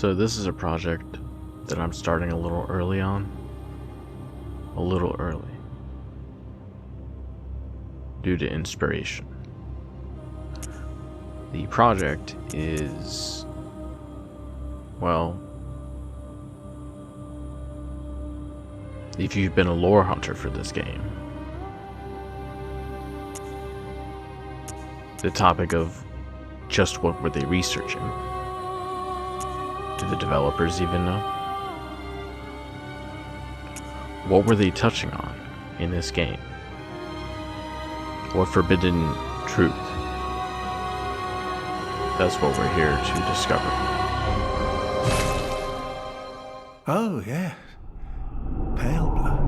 So this is a project that I'm starting a little early on. A little early. Due to inspiration. The project is, well, if you've been a lore hunter for this game, the topic of just what were they researching? Do the developers even know? What were they touching on in this game? What forbidden truth? That's what we're here to discover. Oh, yes. Pale blood.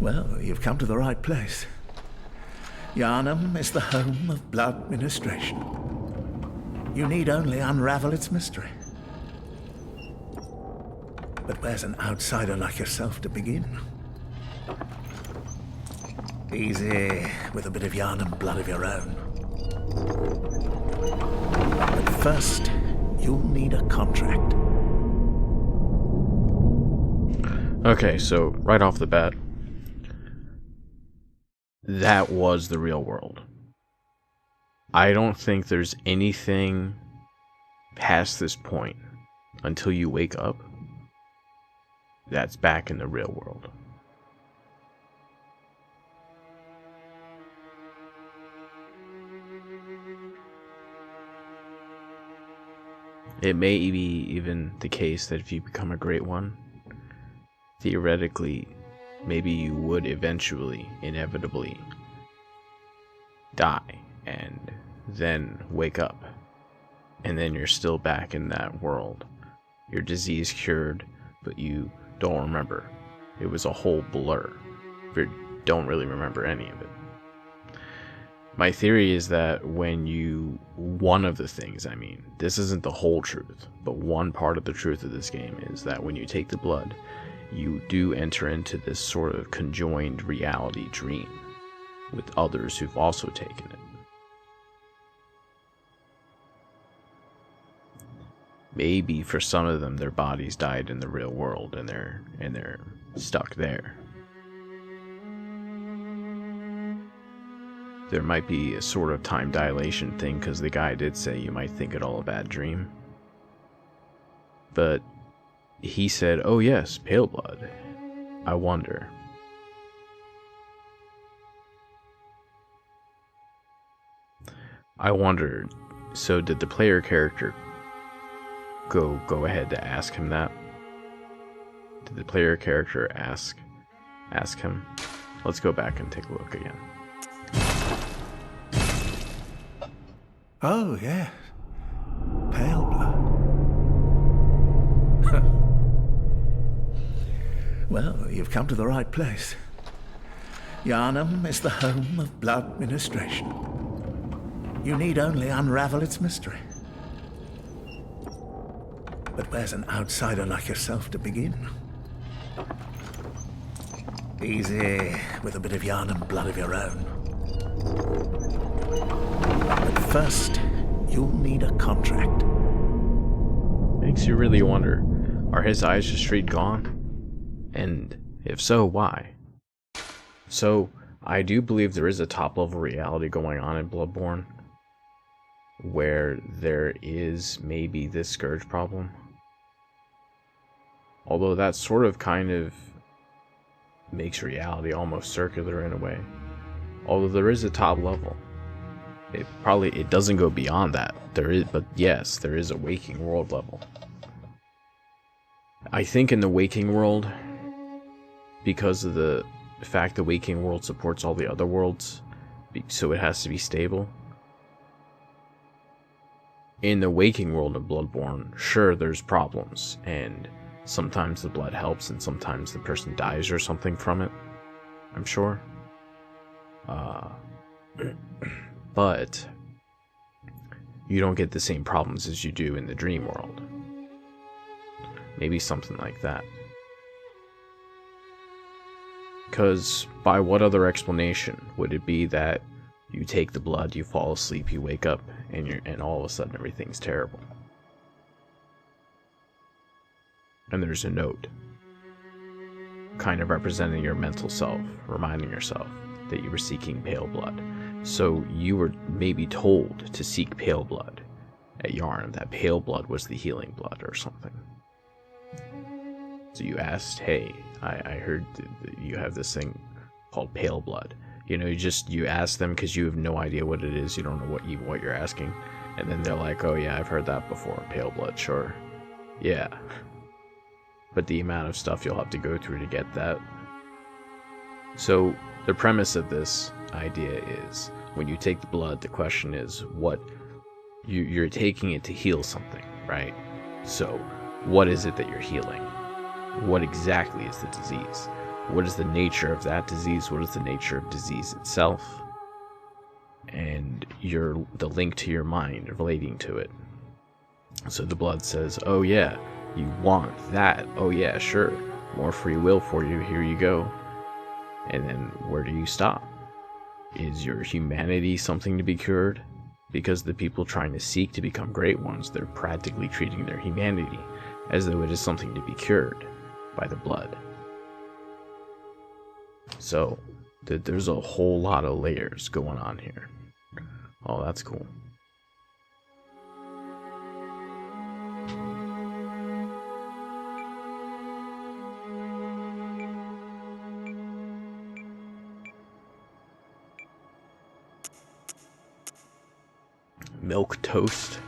Well, you've come to the right place. Yharnam is the home of blood ministration. You need only unravel its mystery. But where's an outsider like yourself to begin? Easy, with a bit of Yharnam blood of your own. But first, you'll need a contract. Okay, so right off the bat, that was the real world. I don't think there's anything past this point, until you wake up, that's back in the real world. It may be even the case that if you become a great one, theoretically, maybe you would eventually, inevitably, die and then wake up. And then you're still back in that world. Your disease cured, but you don't remember. It was a whole blur. You don't really remember any of it. My theory is that one of the things, this isn't the whole truth, but one part of the truth of this game is that when you take the blood, you do enter into this sort of conjoined reality dream with others who've also taken it. Maybe for some of them, their bodies died in the real world and they're stuck there. There might be a sort of time dilation thing, because the guy did say you might think it all a bad dream. But he said, oh yes, pale blood. I wonder. So did the player character go ahead to ask him that? Did the player character ask him? Let's go back and take a look again. Oh, yes. Pale blood. Well, you've come to the right place. Yharnam is the home of blood ministration. You need only unravel its mystery. But where's an outsider like yourself to begin? Easy, with a bit of Yharnam blood of your own. But first, you'll need a contract. Makes you really wonder, are his eyes just straight gone? And if so, why? So, I do believe there is a top-level reality going on in Bloodborne, where there is maybe this scourge problem. Although that sort of kind of makes reality almost circular in a way. Although there is a top level. It doesn't go beyond that. But yes, there is a waking world level. I think in the waking world, because of the fact the waking world supports all the other worlds, so it has to be stable. In the waking world of Bloodborne, sure, there's problems, and sometimes the blood helps, and sometimes the person dies or something from it, I'm sure. But you don't get the same problems as you do in the dream world. Maybe something like that. Because by what other explanation would it be that You take the blood, you fall asleep, you wake up, and all of a sudden everything's terrible. And there's a note, kind of representing your mental self, reminding yourself that you were seeking pale blood. So you were maybe told to seek pale blood at Yarn, that pale blood was the healing blood or something. So you asked, hey, I heard that you have this thing called pale blood. You know, you ask them because you have no idea what it is. You don't know what you're asking. And then they're like, oh yeah, I've heard that before. Pale blood, sure. Yeah. But the amount of stuff you'll have to go through to get that. So the premise of this idea is, when you take the blood, the question is what you're taking it to heal something, right? So what is it that you're healing? What exactly is the disease? What is the nature of that disease? What is the nature of disease itself? And the link to your mind relating to it. So the blood says, oh yeah, you want that. Oh yeah, sure. More free will for you. Here you go. And then where do you stop? Is your humanity something to be cured? Because the people trying to seek to become great ones, they're practically treating their humanity as though it is something to be cured by the blood. So there's a whole lot of layers going on here. Oh, that's cool. Milk toast.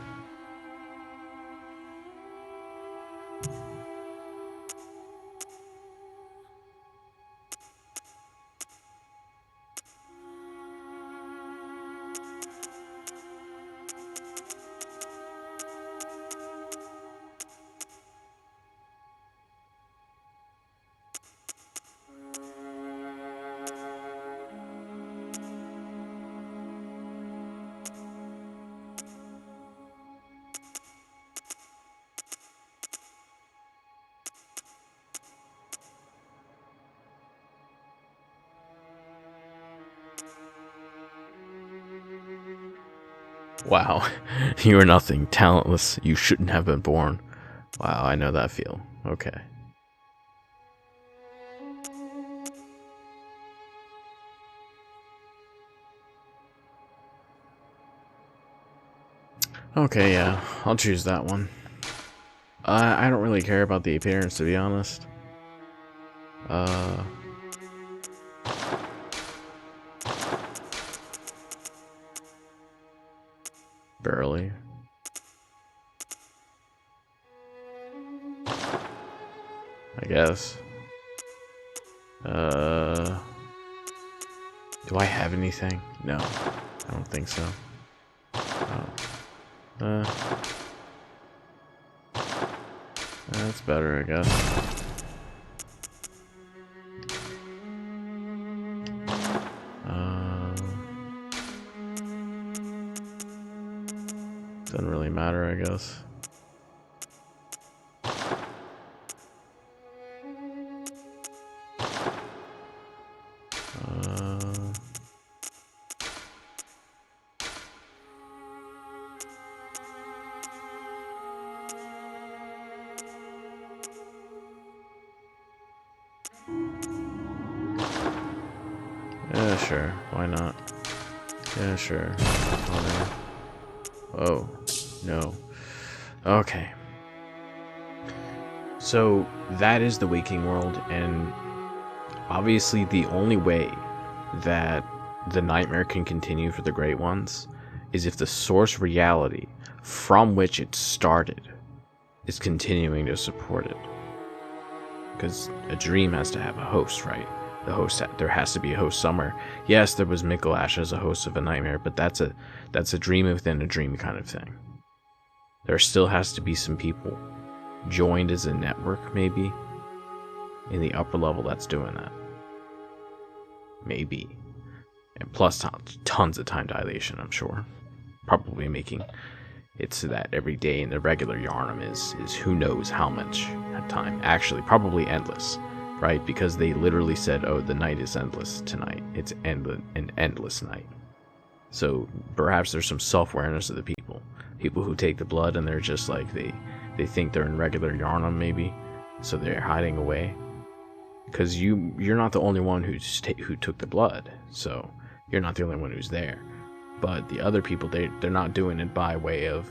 Wow, you are nothing, talentless, you shouldn't have been born. Wow, I know that feel. Okay. Okay, yeah, I'll choose that one. I don't really care about the appearance, to be honest. Barely. I guess. Do I have anything? No, I don't think so. That's better, I guess. Doesn't really matter, I guess. Yeah, sure. Why not? Yeah, sure. Oh, no. Okay. So, that is the waking world, and obviously the only way that the nightmare can continue for the Great Ones is if the source reality from which it started is continuing to support it. Because a dream has to have a host, right? There has to be a host somewhere. Yes, there was Mikolash as a host of a nightmare, but that's a dream within a dream kind of thing. There still has to be some people joined as a network, maybe, in the upper level that's doing that. Maybe. And plus tons of time dilation, I'm sure. Probably making it so that every day in the regular Yarnum is who knows how much time. Actually, probably endless. Right? Because they literally said, oh, the night is endless tonight. It's an endless night. So perhaps there's some self-awareness of the people who take the blood, and they're just like they think they're in regular Yharnam, maybe, so they're hiding away. Because you're not the only one who took the blood, so you're not the only one who's there. But the other people, they're not doing it by way of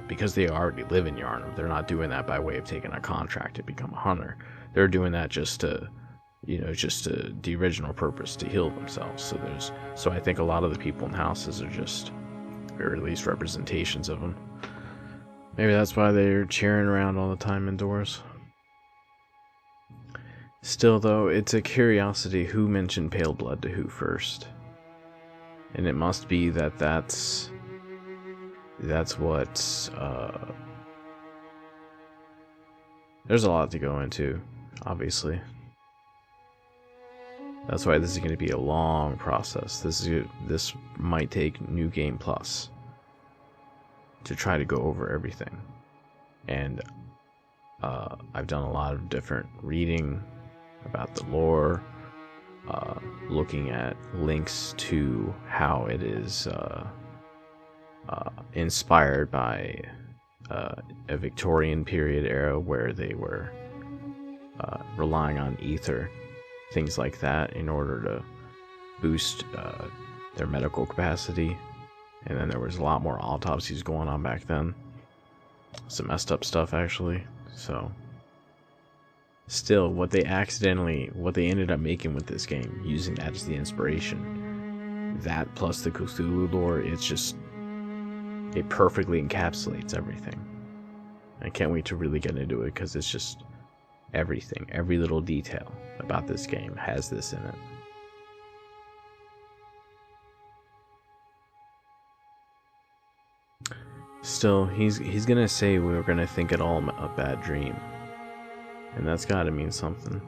because they already live in Yharnam. They're not doing that by way of taking a contract to become a hunter. They're doing that just to the original purpose, to heal themselves. So I think a lot of the people in houses are just, or at least representations of them. Maybe that's why they're cheering around all the time indoors. Still, though, it's a curiosity who mentioned pale blood to who first. And it must be that's what, there's a lot to go into, obviously. That's why this is going to be a long process. This might take New Game Plus to try to go over everything. And I've done a lot of different reading about the lore, looking at links to how it is inspired by a Victorian period era where they were relying on ether, things like that, in order to boost their medical capacity. And then there was a lot more autopsies going on back then. Some messed up stuff, actually. So still, what they ended up making with this game, using that as the inspiration, that plus the Cthulhu lore, it perfectly encapsulates everything. I can't wait to really get into it, because it's just everything, every little detail about this game has this in it. Still, he's gonna say we were gonna think it all a bad dream. And that's gotta mean something.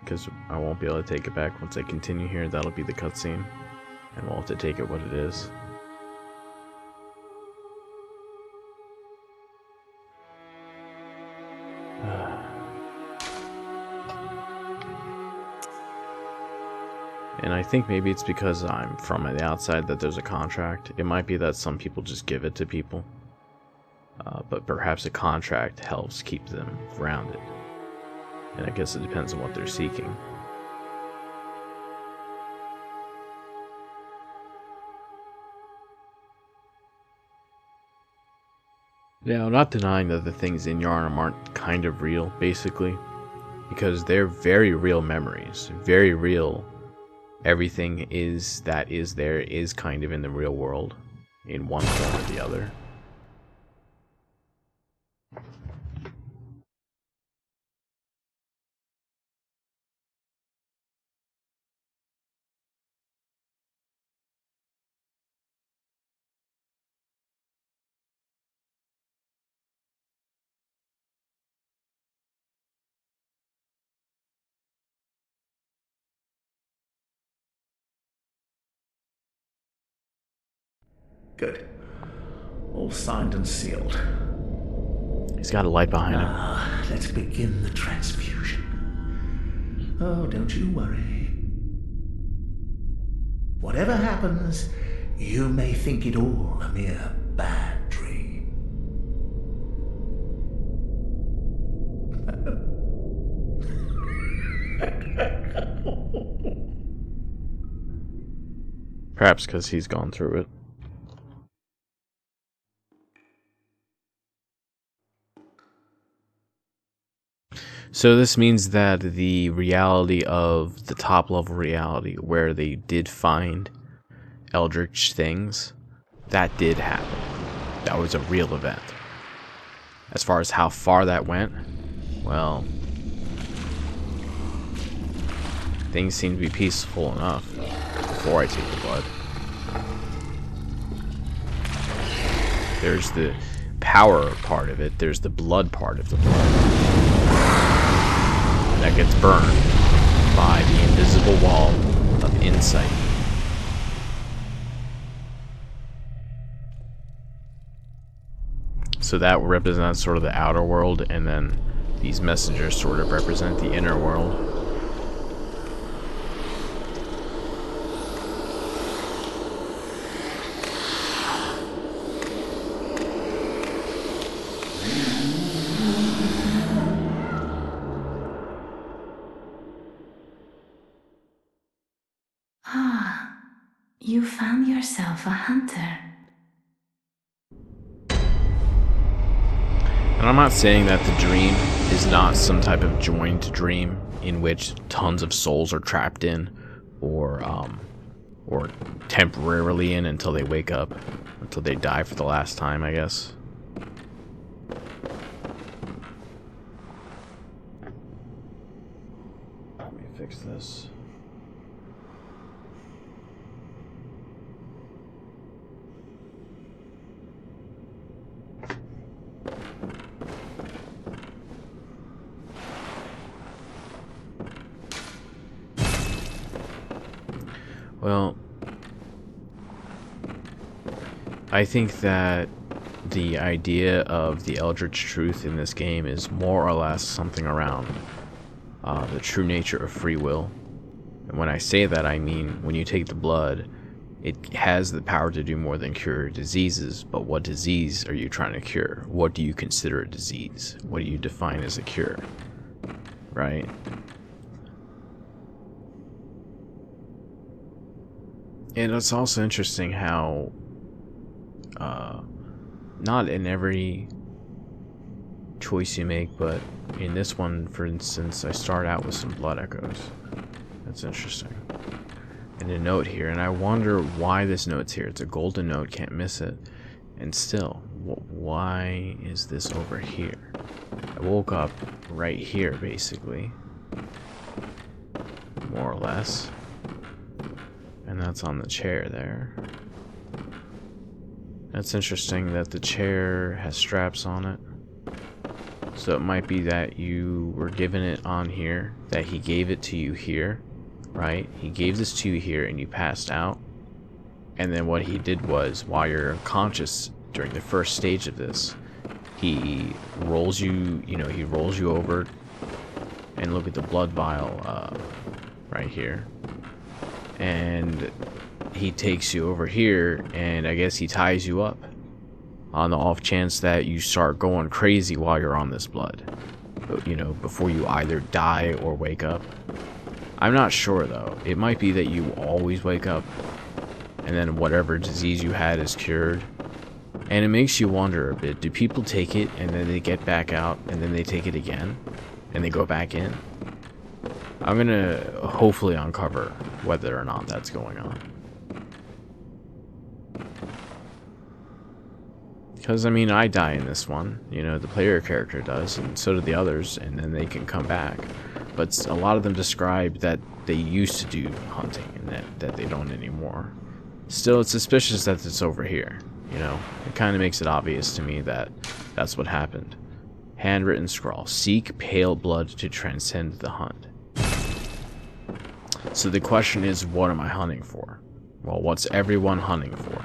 Because I won't be able to take it back once I continue here. That'll be the cutscene. And we'll have to take it what it is. And I think maybe it's because I'm from the outside that there's a contract. It might be that some people just give it to people. But perhaps a contract helps keep them grounded. And I guess it depends on what they're seeking. Now, I'm not denying that the things in Yharnam aren't kind of real, basically. Because they're very real memories. Very real. Everything that is there is kind of in the real world. In one form or the other. Good. All signed and sealed. He's got a light behind him. Now, let's begin the transfusion. Oh, don't you worry. Whatever happens, you may think it all a mere bad dream. Perhaps because he's gone through it. So this means that the reality of the top level reality where they did find Eldritch things, that did happen. That was a real event. As far as how far that went, well, things seem to be peaceful enough before I take the blood. There's the power part of it, there's the blood part of the blood. That gets burned by the invisible wall of insight. So that represents sort of the outer world, and then these messengers sort of represent the inner world. found yourself a hunter. And I'm not saying that the dream is not some type of joined dream in which tons of souls are trapped in, or temporarily in until they wake up, until they die for the last time, I guess. Let me fix this. Well, I think that the idea of the Eldritch truth in this game is more or less something around the true nature of free will. And when I say that, I mean when you take the blood, it has the power to do more than cure diseases, but what disease are you trying to cure? What do you consider a disease? What do you define as a cure? Right? And it's also interesting how not in every choice you make, but in this one, for instance, I start out with some blood echoes. That's interesting. And a note here, and I wonder why this note's here. It's a golden note, can't miss it. And still, why is this over here? I woke up right here, basically. More or less. And that's on the chair there. That's interesting that the chair has straps on it. So it might be that you were given it on here, that he gave it to you here, right? He gave this to you here and you passed out. And then what he did was, while you're unconscious during the first stage of this, he rolls you, he rolls you over, and look at the blood vial right here. And he takes you over here, and I guess he ties you up on the off chance that you start going crazy while you're on this blood, before you either die or wake up. I'm not sure though. It might be that you always wake up and then whatever disease you had is cured. And it makes you wonder a bit, do people take it and then they get back out and then they take it again and they go back in? I'm gonna hopefully uncover whether or not that's going on. Because, I mean, I die in this one, the player character does, and so do the others, and then they can come back. But a lot of them describe that they used to do hunting, and that they don't anymore. Still, it's suspicious that it's over here, It kind of makes it obvious to me that that's what happened. Handwritten scrawl. Seek pale blood to transcend the hunt. So the question is, what am I hunting for? Well, what's everyone hunting for?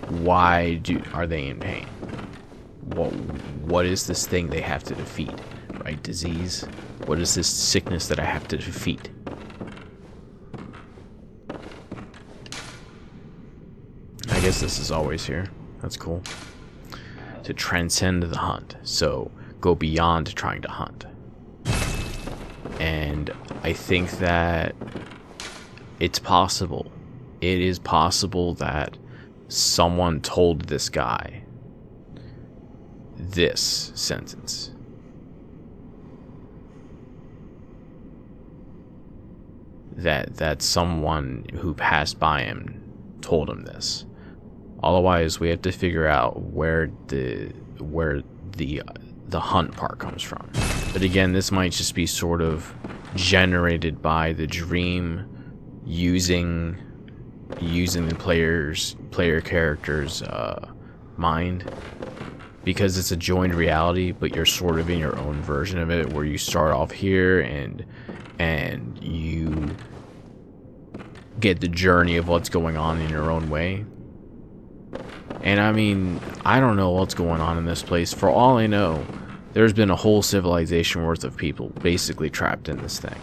Why are they in pain? What is this thing they have to defeat? Right? Disease? What is this sickness that I have to defeat? I guess this is always here. That's cool. To transcend the hunt. So go beyond trying to hunt. And I think that it's possible. It is possible that someone told this guy this sentence. That someone who passed by him told him this. Otherwise, we have to figure out where the hunt part comes from. But again, this might just be sort of generated by the dream using the player character's mind, because it's a joined reality, but you're sort of in your own version of it, where you start off here and you get the journey of what's going on in your own way. And I mean, I don't know what's going on in this place. For all I know, there's been a whole civilization worth of people basically trapped in this thing,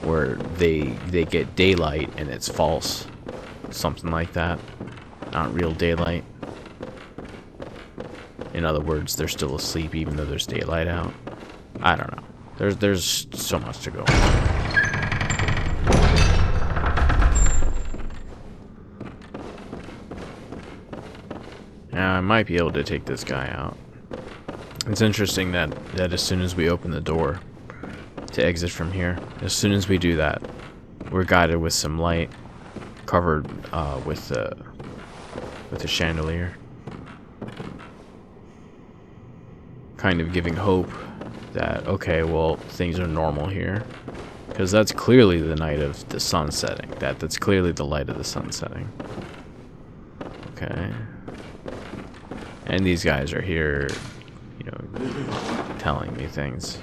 where they get daylight and it's false, something like that, not real daylight. In other words, they're still asleep even though there's daylight out. I don't know. There's so much to go on. Now I might be able to take this guy out. It's interesting that as soon as we open the door to exit from here, as soon as we do that, we're guided with some light, covered with a chandelier, kind of giving hope that, okay, well, things are normal here, because that's clearly the night of the sun setting. That's clearly the light of the sun setting. Okay, and these guys are here, you know, telling me things.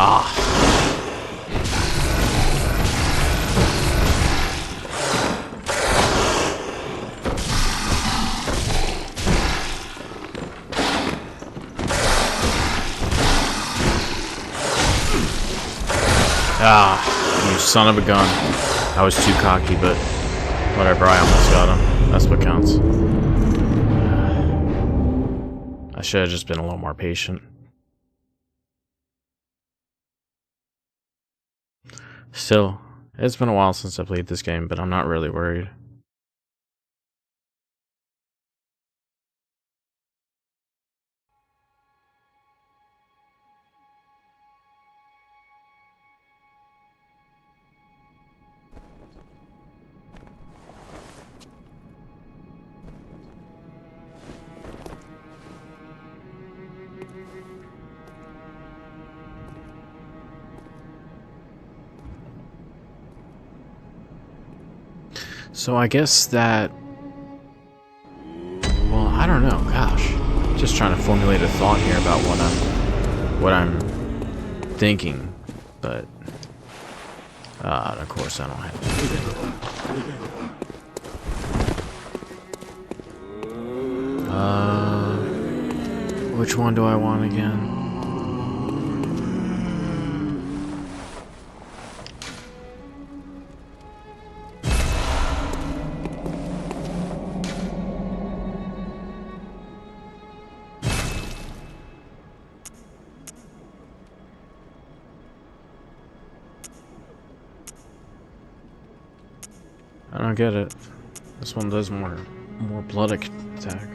Ah. Ah, you son of a gun. I was too cocky, but whatever, I almost got him. That's what counts. I should have just been a little more patient. Still, it's been a while since I played this game, but I'm not really worried. So I guess that, well, I don't know, gosh. Just trying to formulate a thought here about what I'm thinking, but of course I don't have anything. Which one do I want again? I don't get it. This one does more blood attack.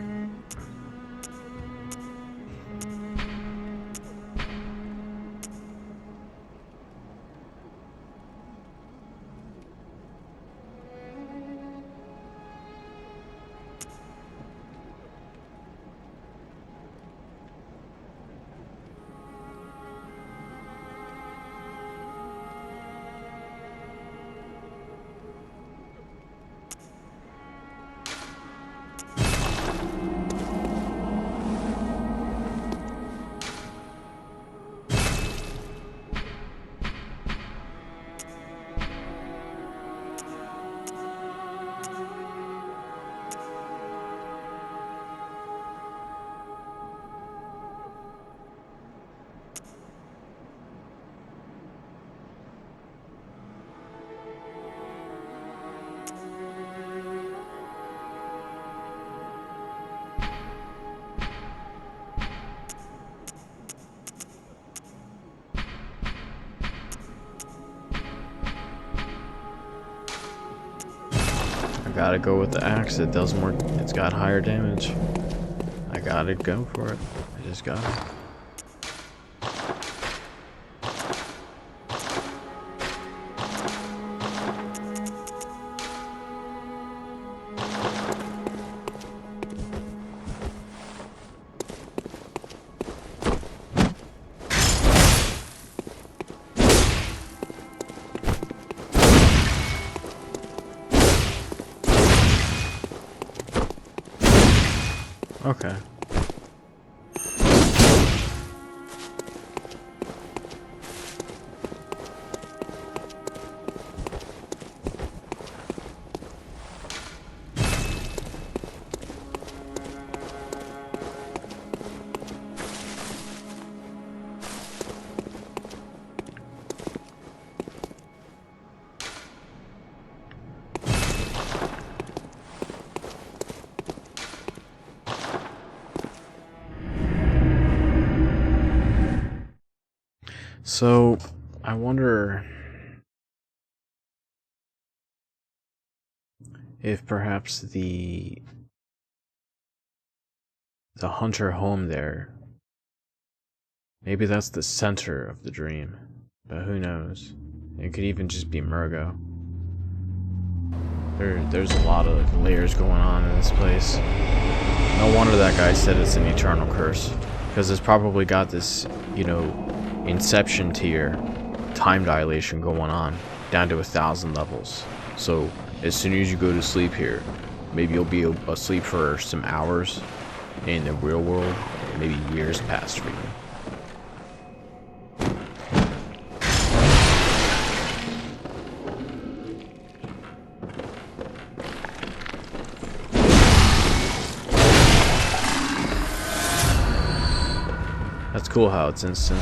gotta go with the axe. It does more. It's got higher damage. I gotta go for it. I just gotta. Okay. So, I wonder if perhaps the hunter home there, maybe that's the center of the dream, but who knows? It could even just be Murgo. There's a lot of layers going on in this place. No wonder that guy said it's an eternal curse, because it's probably got this, you know, Inception tier time dilation going on down to 1,000 levels. So as soon as you go to sleep here, maybe you'll be asleep for some hours. In the real world, maybe years past for you. That's cool how it's instant.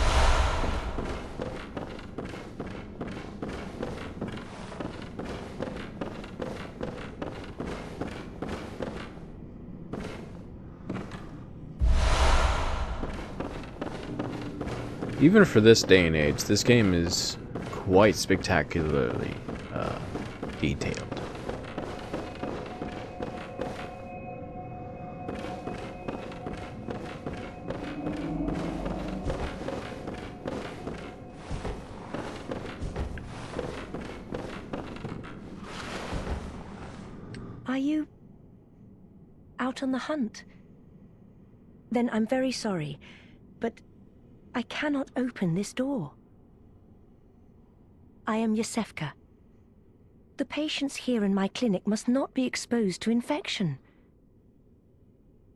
Even for this day and age, this game is quite spectacularly detailed. Are you out on the hunt? Then I'm very sorry, but I cannot open this door. I am Yosefka. The patients here in my clinic must not be exposed to infection.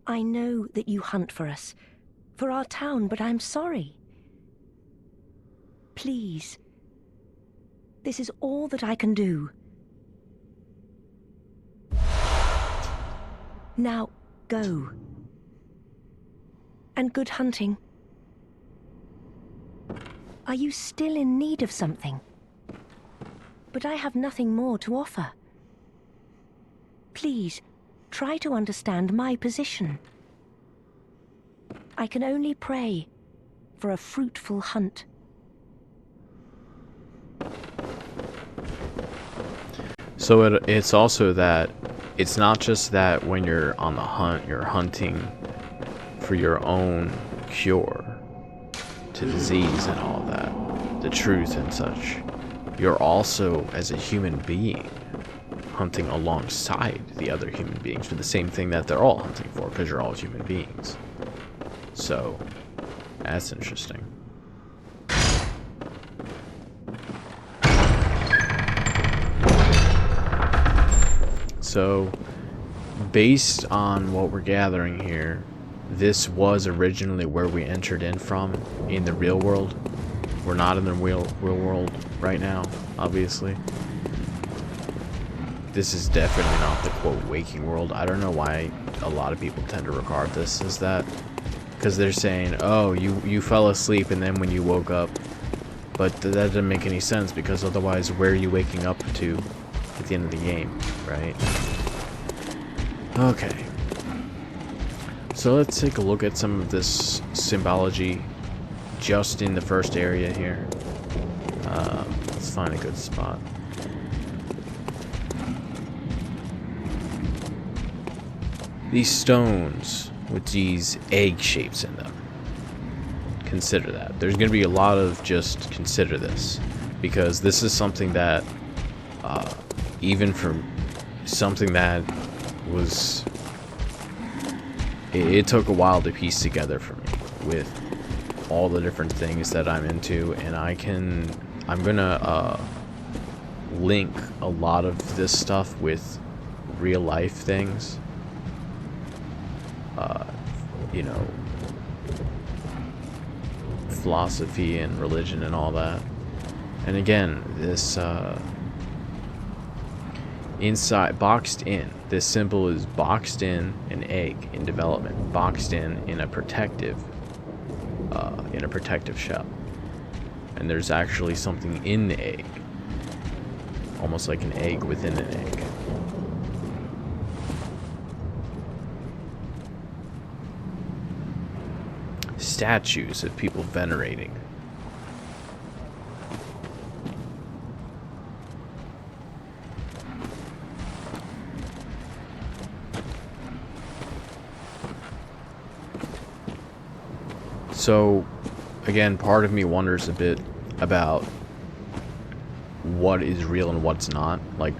I know that you hunt for us, for our town, but I'm sorry. Please. This is all that I can do. Now, go. And good hunting. Are you still in need of something? But I have nothing more to offer. Please, try to understand my position. I can only pray for a fruitful hunt. So it's also that it's not just that when you're on the hunt, you're hunting for your own cure to disease and all that, the truth and such. You're also, as a human being, hunting alongside the other human beings for the same thing that they're all hunting for, because you're all human beings. So, that's interesting. So, based on what we're gathering here, this was originally where we entered in from in the real world. We're not in the real world right now, obviously. This is definitely not the quote waking world. I don't know why a lot of people tend to regard this as that, because they're saying, oh, you fell asleep and then when you woke up. But that doesn't make any sense, because otherwise where are you waking up to at the end of the game, right? Okay. So let's take a look at some of this symbology just in the first area here. Let's find a good spot. these stones with these egg shapes in them. Consider that. There's going to be a lot of just consider this, because this is something that, even for something that was, it took a while to piece together for me with all the different things that I'm into, and I'm gonna link a lot of this stuff with real life things, you know, philosophy and religion and all that. And again, this inside, boxed in, this symbol is boxed in an egg in development, boxed in a protective shell, and there's actually something in the egg, almost like an egg within an egg. Statues of people venerating. So, again, part of me wonders a bit about what is real and what's not. Like,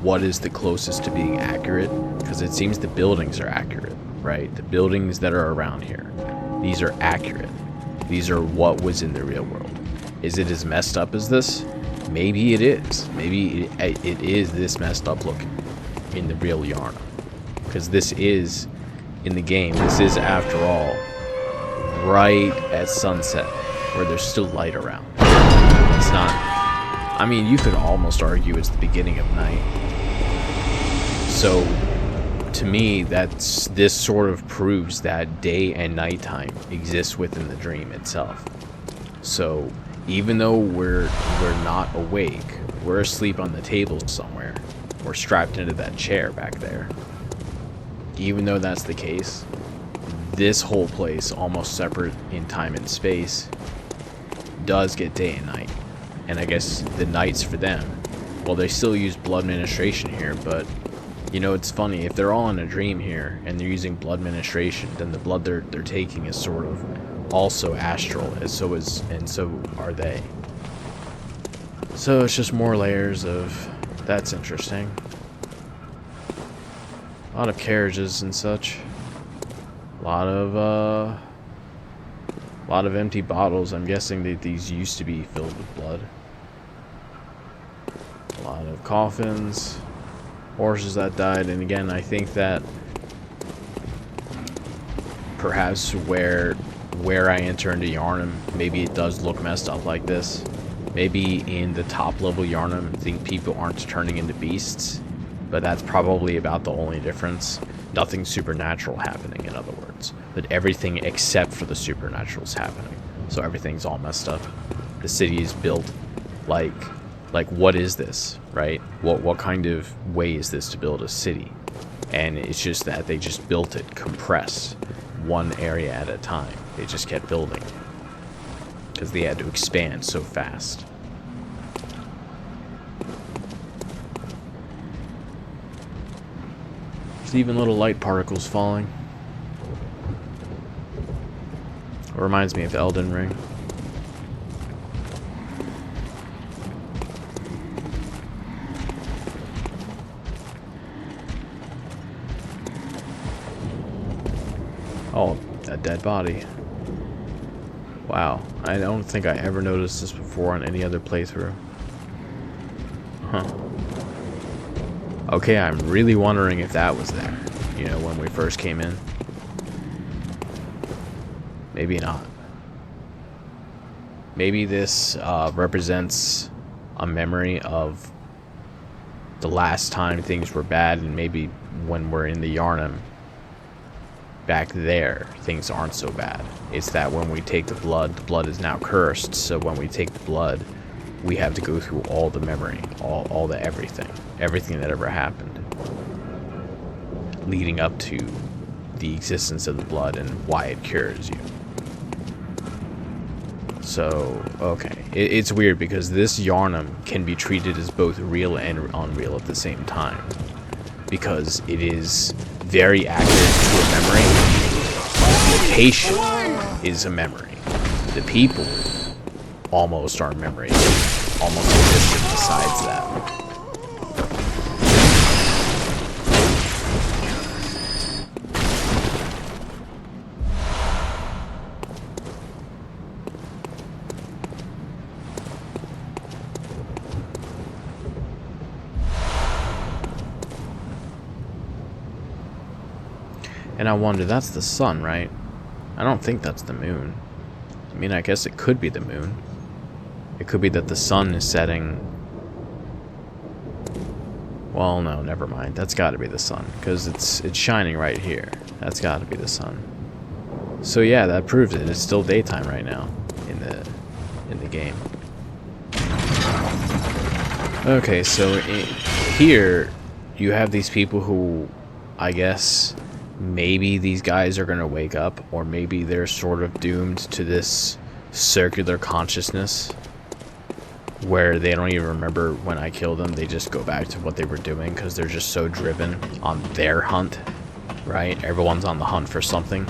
what is the closest to being accurate? Because it seems the buildings are accurate, right? The buildings that are around here, these are accurate. These are what was in the real world. Is it as messed up as this? Maybe it is. Maybe it is this messed up looking in the real Yarnum. Because this is, in the game, this is, after all, right at sunset, where there's still light around. It's not, I mean, you could almost argue it's the beginning of night. So, to me, this sort of proves that day and nighttime exists within the dream itself. So, even though we're not awake, we're asleep on the table somewhere, we're strapped into that chair back there. Even though that's the case, this whole place, almost separate in time and space, does get day and night. And I guess the nights for them, well, they still use blood ministration here, but you know, it's funny, if they're all in a dream here and they're using blood ministration, then the blood they're taking is sort of also astral, and so are they. So it's just more layers of, that's interesting. A lot of carriages and such. A lot of empty bottles. I'm guessing that these used to be filled with blood. A lot of coffins, horses that died, and again, I think that perhaps where I enter into Yarnum, maybe it does look messed up like this. Maybe in the top level Yarnum, I think people aren't turning into beasts, but that's probably about the only difference. Nothing supernatural happening, in other words, but everything except for the supernatural is happening. So everything's all messed up. The city is built like what is this, right? What kind of way is this to build a city? And it's just that they just built it compressed, one area at a time. They just kept building because they had to expand so fast. There's even little light particles falling. It reminds me of Elden Ring. Oh, a dead body. Wow, I don't think I ever noticed this before on any other playthrough. Huh. Okay, I'm really wondering if that was there, you know, when we first came in. Maybe not. Maybe this represents a memory of the last time things were bad, and maybe when we're in the Yarnum back there, things aren't so bad. It's that when we take the blood is now cursed, so when we take the blood, we have to go through all the memory, all the everything that ever happened, leading up to the existence of the blood and why it cures you. So, okay. It's weird because this Yarnum can be treated as both real and unreal at the same time, because it is very accurate to a memory. The location is a memory. The people almost are a memory. Almost existed besides that. And I wonder, that's the sun, right? I don't think that's the moon. I mean, I guess it could be the moon. It could be that the sun is setting... Well, no, never mind. That's got to be the sun, because it's shining right here. That's got to be the sun. So yeah, that proves it. It's still daytime right now in the game. Okay, so here you have these people who, I guess, maybe these guys are gonna wake up, or maybe they're sort of doomed to this circular consciousness where they don't even remember when I killed them. They just go back to what they were doing because they're just so driven on their hunt, right? Everyone's on the hunt for something.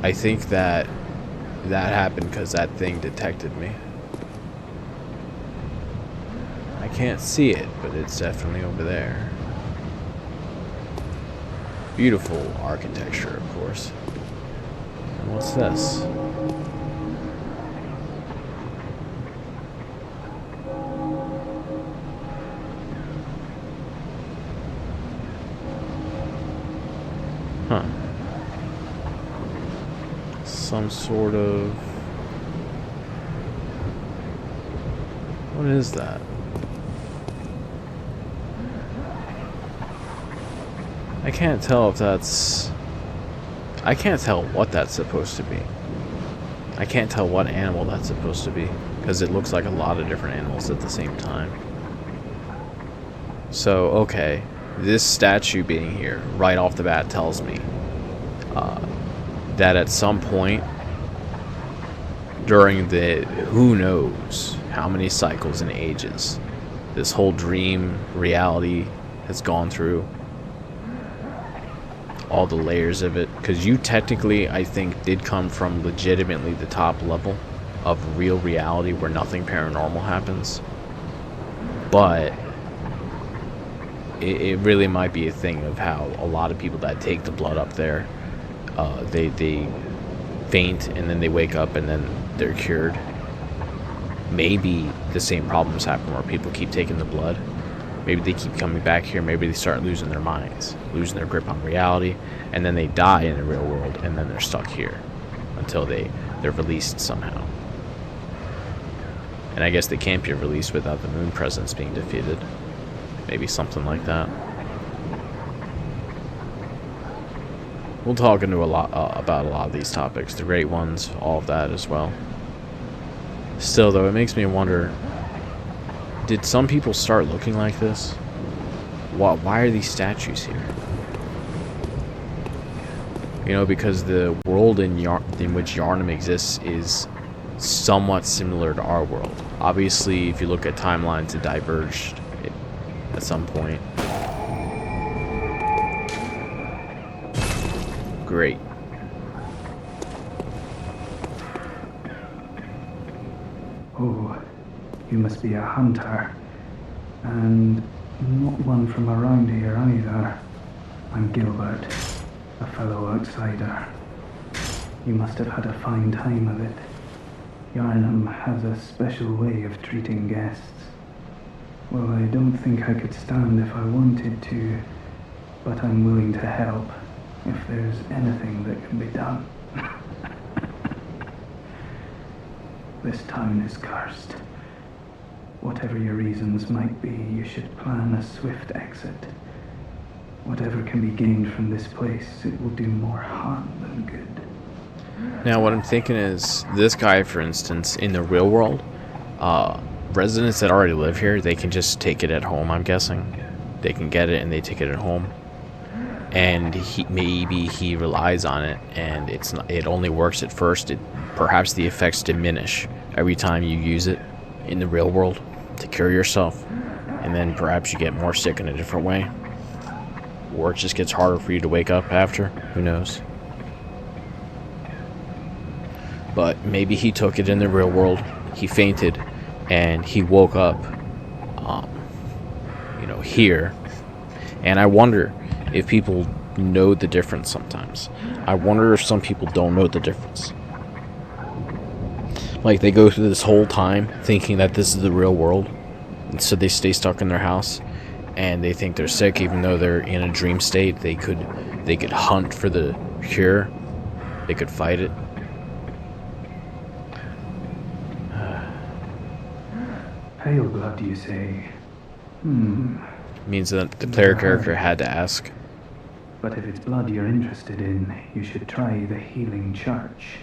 I think that happened because that thing detected me. I can't see it, but it's definitely over there. Beautiful architecture, of course. And what's this? Huh. Some sort of... What is that? I can't tell if that's... I can't tell what that's supposed to be. I can't tell what animal that's supposed to be, because it looks like a lot of different animals at the same time. So, okay, this statue being here right off the bat tells me that at some point during the who knows how many cycles and ages this whole dream reality has gone through, all the layers of it, because you technically, I think, did come from legitimately the top level of real reality where nothing paranormal happens, but it really might be a thing of how a lot of people that take the blood up there, they faint and then they wake up and then they're cured. Maybe the same problems happen where people keep taking the blood. Maybe they keep coming back here. Maybe they start losing their minds, losing their grip on reality, and then they die in the real world, and then they're stuck here until they're released somehow. And I guess they can't be released without the moon presence being defeated. Maybe something like that. We'll talk into about a lot of these topics, the great ones, all of that as well. Still, though, it makes me wonder, did some people start looking like this? Why are these statues here? You know, because the world in which Yharnam exists is somewhat similar to our world. Obviously, if you look at timelines, it diverged at some point. Great. Oh, you must be a hunter. And not one from around here either. I'm Gilbert, a fellow outsider. You must have had a fine time of it. Yharnam has a special way of treating guests. Well, I don't think I could stand if I wanted to, but I'm willing to help if there's anything that can be done. This town is cursed. Whatever your reasons might be, you should plan a swift exit. Whatever can be gained from this place, it will do more harm than good. Now, what I'm thinking is, this guy, for instance, in the real world, residents that already live here, they can just take it at home, I'm guessing. They can get it and they take it at home. and maybe he relies on it, and it only works at first. Perhaps the effects diminish every time you use it in the real world to cure yourself, and then perhaps you get more sick in a different way, or it just gets harder for you to wake up after. Who knows? But maybe he took it in the real world, he fainted, and he woke up, here. And I wonder if people know the difference sometimes. I wonder if some people don't know the difference. Like, they go through this whole time thinking that this is the real world, and so they stay stuck in their house, and they think they're sick even though they're in a dream state. They could hunt for the cure. They could fight it. Pale blood, you say? Means that the player character had to ask. But if it's blood you're interested in, you should try the Healing Church.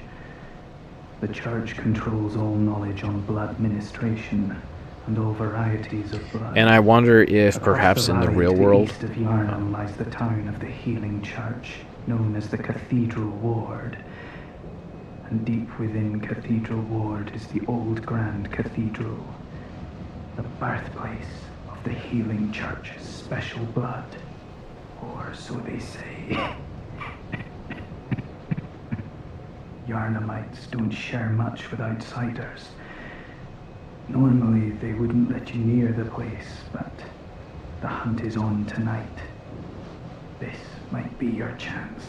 The church controls all knowledge on blood ministration and all varieties of blood. And I wonder if Across perhaps in the valley real to world, east of Yarnum lies the town of the Healing Church, known as the Cathedral Ward. And deep within Cathedral Ward is the old Grand Cathedral, the birthplace of the Healing Church's special blood, or so they say. Yarnamites don't share much with outsiders. Normally they wouldn't let you near the place, but the hunt is on tonight. This might be your chance.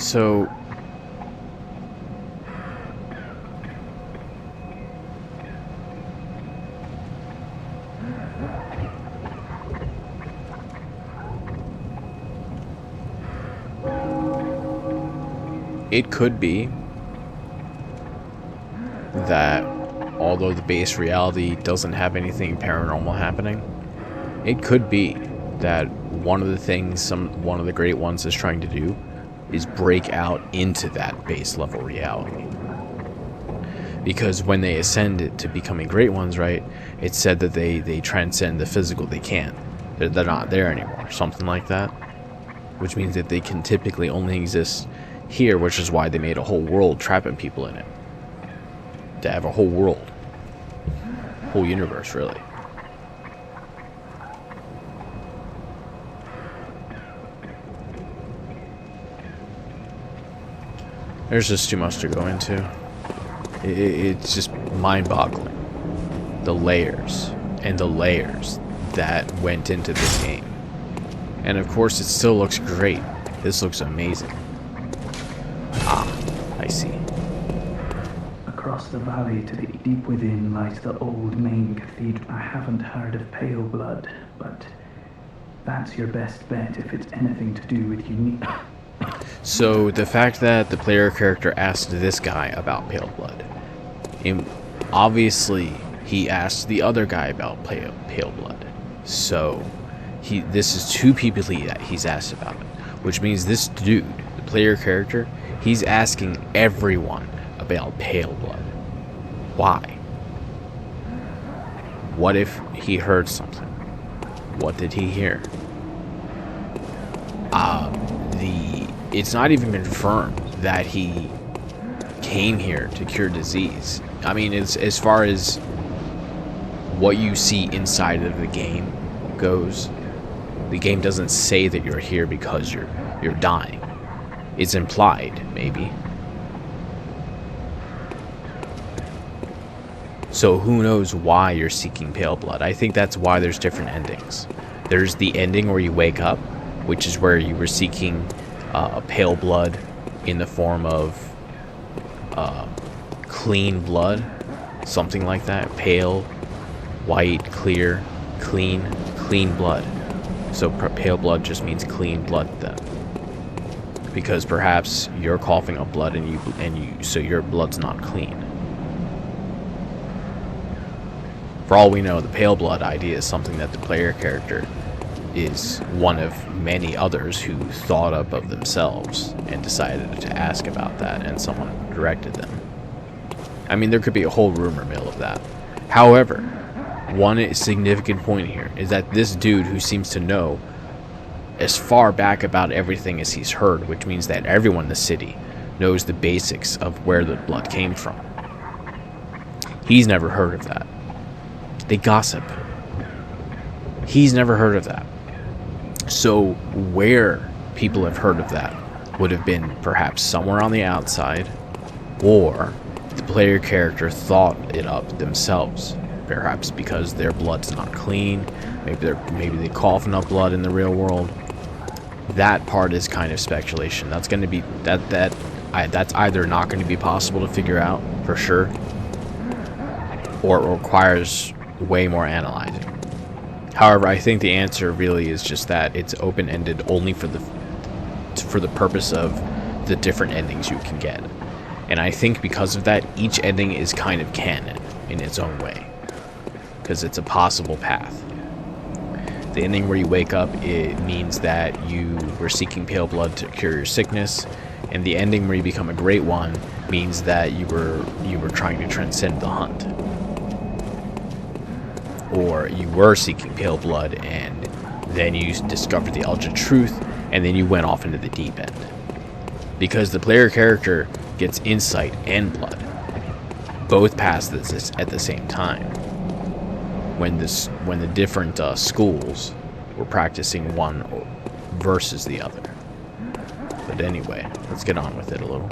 so it could be that although the base reality doesn't have anything paranormal happening, it could be that one of the things one of the Great Ones is trying to do is break out into that base level reality. Because when they ascend it to becoming Great Ones, right, it's said that they transcend the physical. They can't. They're not there anymore. Something like that. Which means that they can typically only exist here, which is why they made a whole world trapping people in it. To have a whole world. Whole universe, really. There's just too much to go into. It's just mind-boggling. The layers and the layers that went into this game. And of course it still looks great. This looks amazing. I see. Across the valley to the deep within lies the old main cathedral. I haven't heard of Pale Blood, but that's your best bet if it's anything to do with unique. So the fact that the player character asked this guy about Pale Blood, obviously he asked the other guy about Pale Blood. So this is two people that he's asked about it, which means this dude, the player character, he's asking everyone about Pale Blood. Why? What if he heard something? What did he hear? It's not even confirmed that he came here to cure disease. I mean, it's, as far as what you see inside of the game goes, the game doesn't say that you're here because you're dying. It's implied, maybe. So who knows why you're seeking Pale Blood? I think that's why there's different endings. There's the ending where you wake up, which is where you were seeking a pale blood in the form of clean blood, something like that. Pale, white, clear, clean blood. So pale blood just means clean blood then, because perhaps you're coughing up blood so your blood's not clean. For all we know, the pale blood idea is something that the player character is one of many others who thought up of themselves and decided to ask about that, and someone directed them. I mean, there could be a whole rumor mill of that. However, one significant point here is that this dude who seems to know as far back about everything as he's heard, which means that everyone in the city knows the basics of where the blood came from. He's never heard of that. They gossip. He's never heard of that. So where people have heard of that would have been perhaps somewhere on the outside, or the player character thought it up themselves, perhaps because their blood's not clean. Maybe they cough up blood in the real world. That part is kind of speculation. That's going to be that's either not going to be possible to figure out for sure, or it requires way more analyzing. However, I think the answer really is just that it's open-ended only for the purpose of the different endings you can get. And I think because of that, each ending is kind of canon in its own way, because it's a possible path. The ending where you wake up, it means that you were seeking pale blood to cure your sickness, and the ending where you become a great one means that you were trying to transcend the hunt. Or you were seeking pale blood, and then you discovered the Eldritch truth, and then you went off into the deep end. Because the player character gets insight and blood, both paths at the same time. When the different schools were practicing one versus the other. But anyway, let's get on with it a little.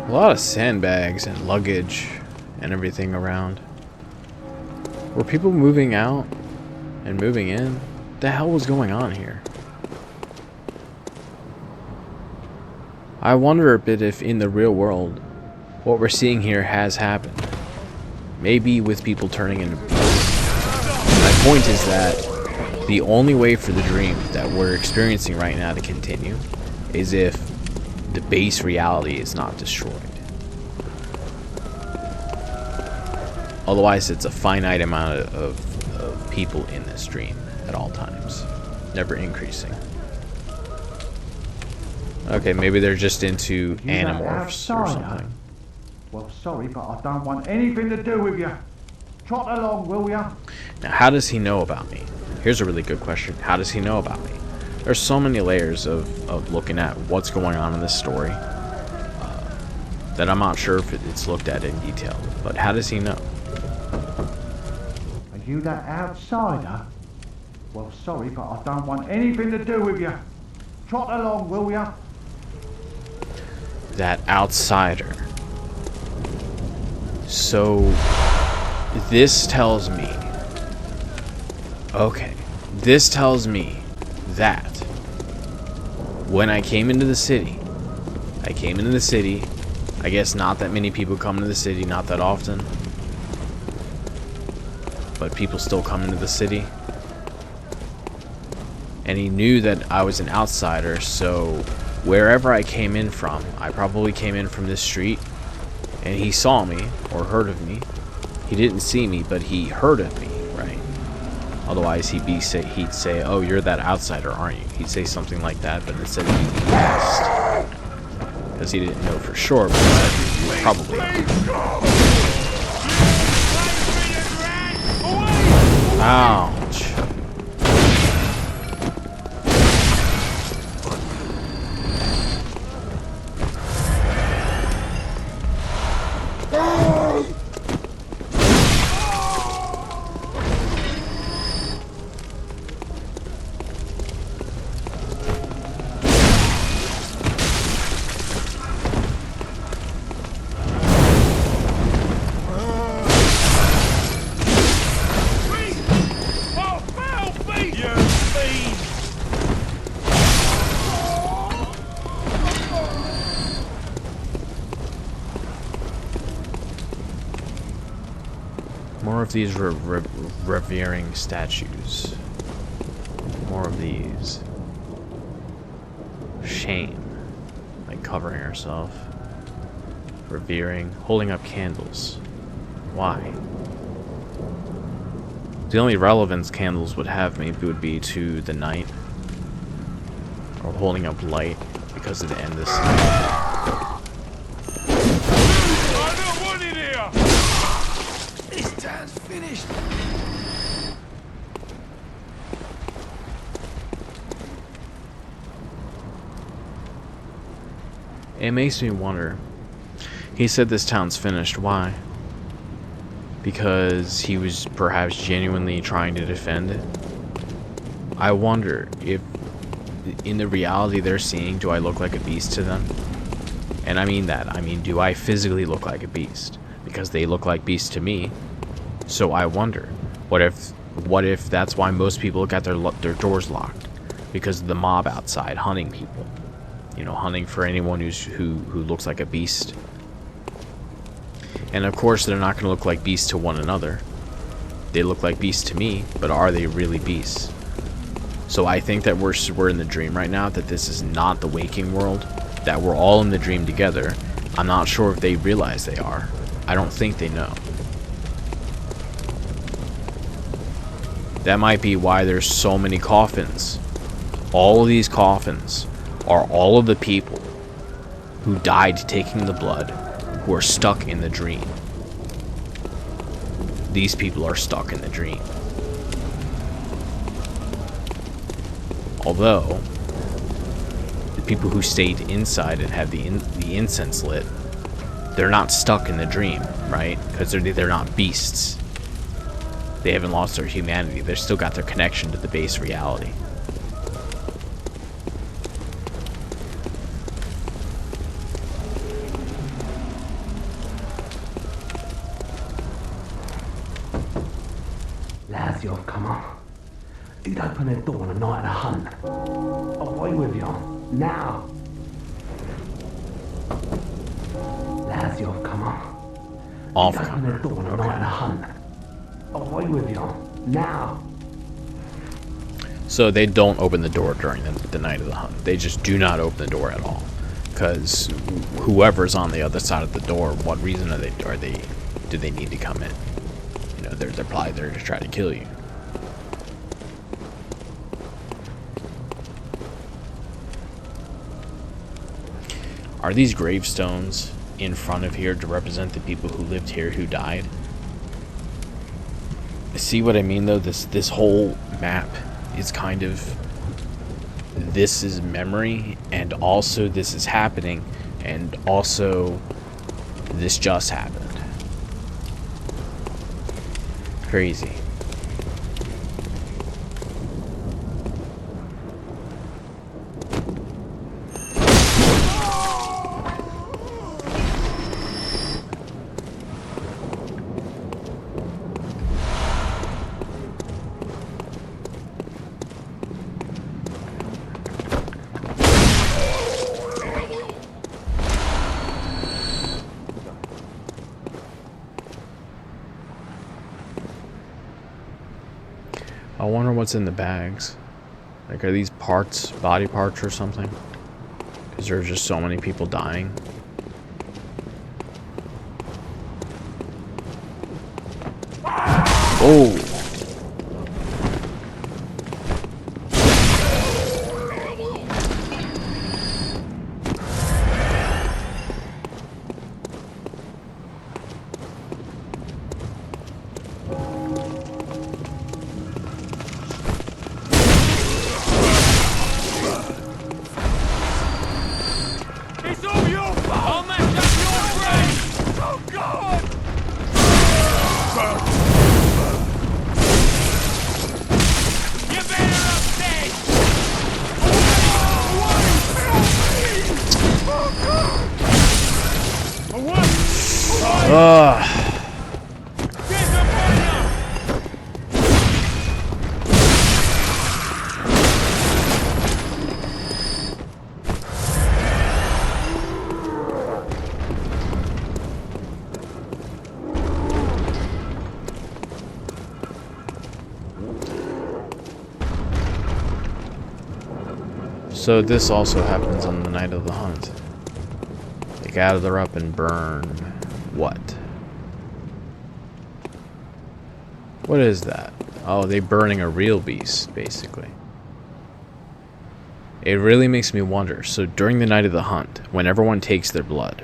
A lot of sandbags and luggage and everything around. Were people moving out and moving in? What the hell was going on here? I wonder a bit if in the real world, what we're seeing here has happened. Maybe with people turning into people. My point is that the only way for the dream that we're experiencing right now to continue is if the base reality is not destroyed. Otherwise, it's a finite amount of people in this dream at all times, never increasing. Okay, maybe they're just into animorphs or something. Well, sorry, but I don't want anything to do with you. Trot along, will ya? Now, how does he know about me? Here's a really good question. How does he know about me? There's so many layers of looking at what's going on in this story that I'm not sure if it's looked at in detail. But how does he know? Are you that outsider? Well, sorry, but I don't want anything to do with you. Trot along, will ya? That outsider. So this tells me, okay, this tells me that when I came into the city, I guess not that many people come into the city, not that often, but people still come into the city. And he knew that I was an outsider, so wherever I came in from, I probably came in from this street, and he saw me, or heard of me. He didn't see me, but he heard of me, right? Otherwise, he'd say, oh, you're that outsider, aren't you? He'd say something like that, but instead he guessed. Because he didn't know for sure, but he said he was probably. Ouch. these revering statues. More of these. Shame. Like covering herself. Revering. Holding up candles. Why? The only relevance candles would have maybe would be to the night. Or holding up light because of the end of this. This town's finished. It makes me wonder. He said this town's finished. Why? Because he was perhaps genuinely trying to defend it? I wonder if in the reality they're seeing, do I look like a beast to them? And I mean that. I mean, do I physically look like a beast? Because they look like beasts to me. So I wonder, what if that's why most people got their doors locked? Because of the mob outside hunting people. You know, hunting for anyone who looks like a beast. And of course, they're not going to look like beasts to one another. They look like beasts to me, but are they really beasts? So I think that we're in the dream right now, that this is not the waking world, that we're all in the dream together. I'm not sure if they realize they are. I don't think they know. That might be why there's so many coffins. All of these coffins are all of the people who died taking the blood, who are stuck in the dream. These people are stuck in the dream. Although, the people who stayed inside and had the incense lit, they're not stuck in the dream, right? Because they're not beasts. They haven't lost their humanity. They've still got their connection to the base reality. Lads, you've come on. You'd open the door on a night of a hunt. Away with you. Now. Lads, you've come on. Off You'd open the door on a night of a hunt. Away with you. Now. So they don't open the door during the night of the hunt. They just do not open the door at all. Because whoever's on the other side of the door, what reason do they need to come in? You know, they're probably there to try to kill you. Are these gravestones in front of here to represent the people who lived here who died? See what I mean though? This whole map is kind of, this is memory, and also this is happening, and also this just happened. Crazy. I wonder what's in the bags. Like, are these parts, body parts or something? Because there's just so many people dying. Oh! So this also happens on the night of the hunt. They gather up and burn what? What is that? Oh, they burning a real beast, basically. It really makes me wonder. So during the night of the hunt, when everyone takes their blood,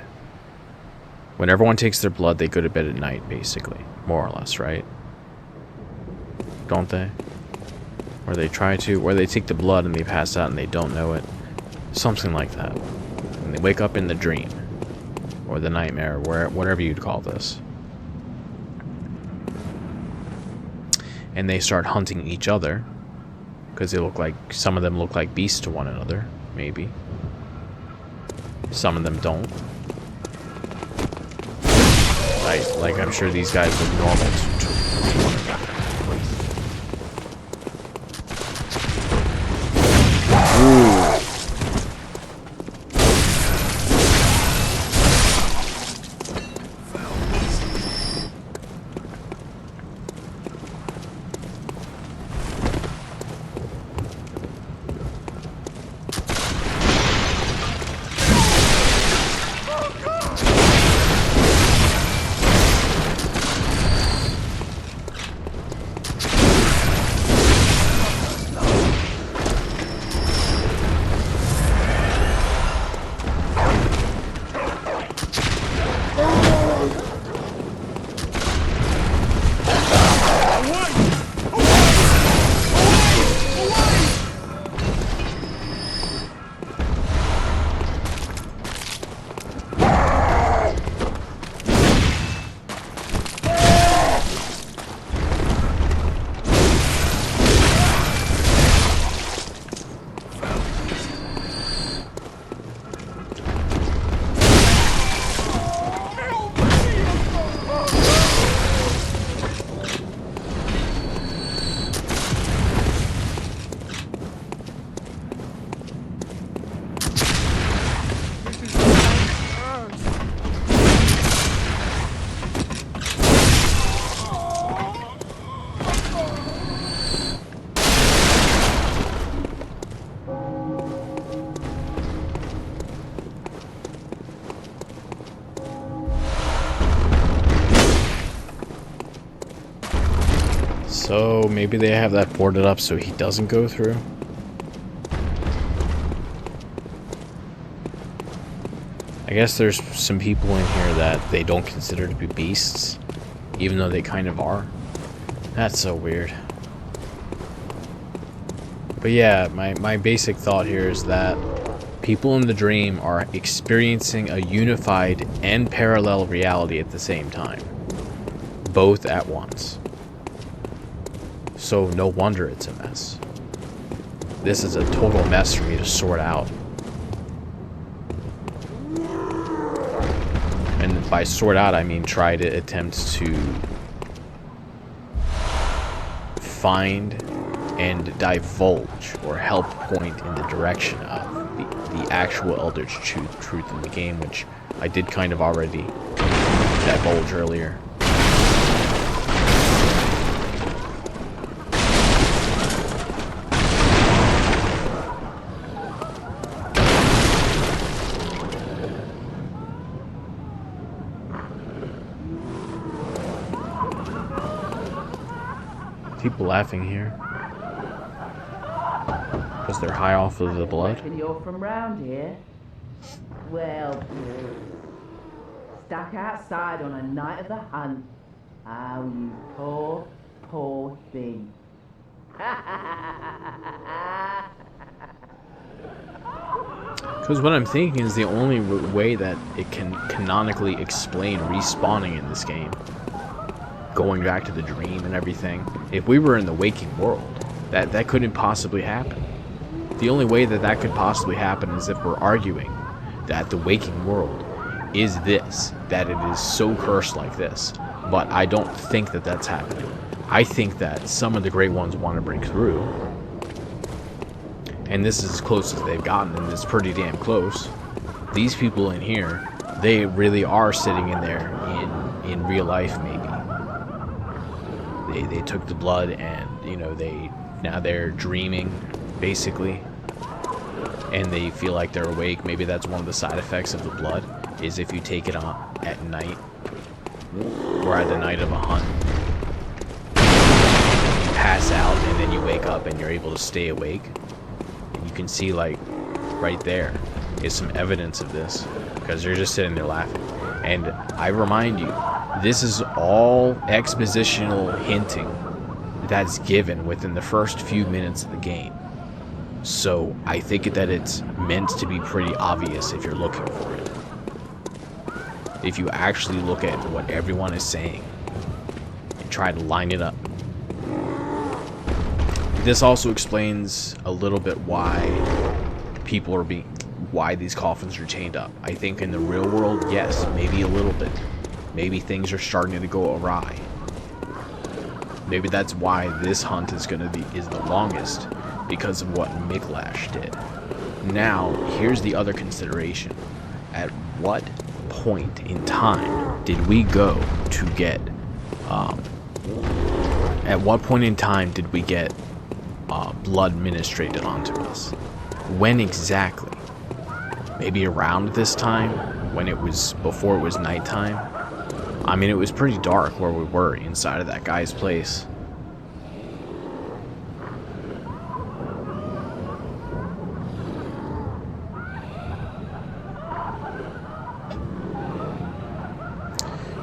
they go to bed at night, basically. More or less, right? Don't they? Or they try to, or they take the blood and they pass out and they don't know it. Something like that. And they wake up in the dream. Or the nightmare, whatever you'd call this. And they start hunting each other. Because they look like, some of them look like beasts to one another, maybe. Some of them don't. Like I'm sure these guys look normal to one another. Ooh. So maybe they have that boarded up so he doesn't go through. I guess there's some people in here that they don't consider to be beasts, even though they kind of are. That's so weird. But yeah, my basic thought here is that people in the dream are experiencing a unified and parallel reality at the same time. Both at once. So no wonder it's a mess. This is a total mess for me to sort out. And by sort out, I mean try to attempt to find and divulge or help point in the direction of the actual Eldritch truth in the game, which I did kind of already divulge earlier. People laughing here because they're high off of the blood. Reckon you're from round here? Well, stuck outside on a night of the hunt. Oh, you poor, poor thing. Because what I'm thinking is the only way that it can canonically explain respawning in this game, going back to the dream and everything, if we were in the waking world, that couldn't possibly happen. The only way that could possibly happen is if we're arguing that the waking world is this, that it is so cursed like this. But I don't think that that's happening. I think that some of the great ones want to break through, and this is as close as they've gotten, and it's pretty damn close. These people in here, they really are sitting in there in real life, maybe. They took the blood and, you know, now they're dreaming, basically. and they feel like they're awake. Maybe that's one of the side effects of the blood, is if you take it on at night or at the night of a hunt, you pass out and then you wake up and you're able to stay awake. And you can see, like, right there is some evidence of this, because they're just sitting there laughing. And I remind you, this is all expositional hinting that's given within the first few minutes of the game. So I think that it's meant to be pretty obvious if you're looking for it. If you actually look at what everyone is saying and try to line it up. This also explains a little bit why why these coffins are chained up. I think in the real world, yes, maybe a little bit. Maybe things are starting to go awry. Maybe that's why this hunt is the longest, because of what Miklash did. Now, here's the other consideration. At what point in time did we go to get blood ministrated onto us? When exactly? Maybe around this time, before it was nighttime? I mean, it was pretty dark where we were inside of that guy's place.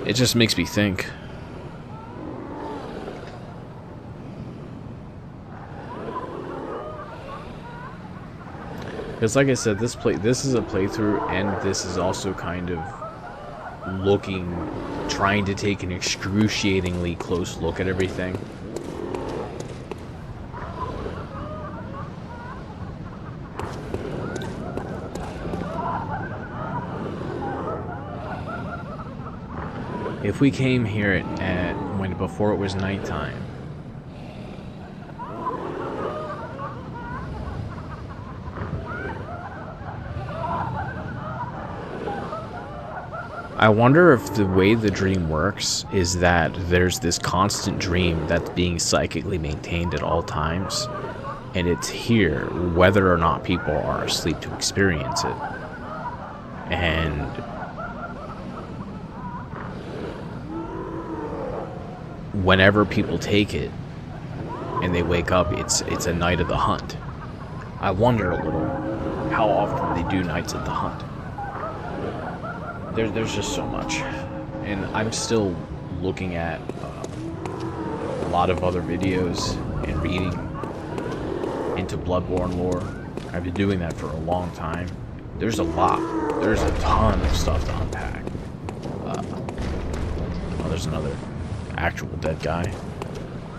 It just makes me think. Because like I said, this is a playthrough, and this is also kind of trying to take an excruciatingly close look at everything. If we came here before it was nighttime, I wonder if the way the dream works is that there's this constant dream that's being psychically maintained at all times, and it's here whether or not people are asleep to experience it. And whenever people take it and they wake up, it's a night of the hunt. I wonder a little how often they do nights at the hunt. There's just so much, and I'm still looking at a lot of other videos and reading into Bloodborne lore. I've been doing that for a long time. There's a ton of stuff to unpack. There's another actual dead guy.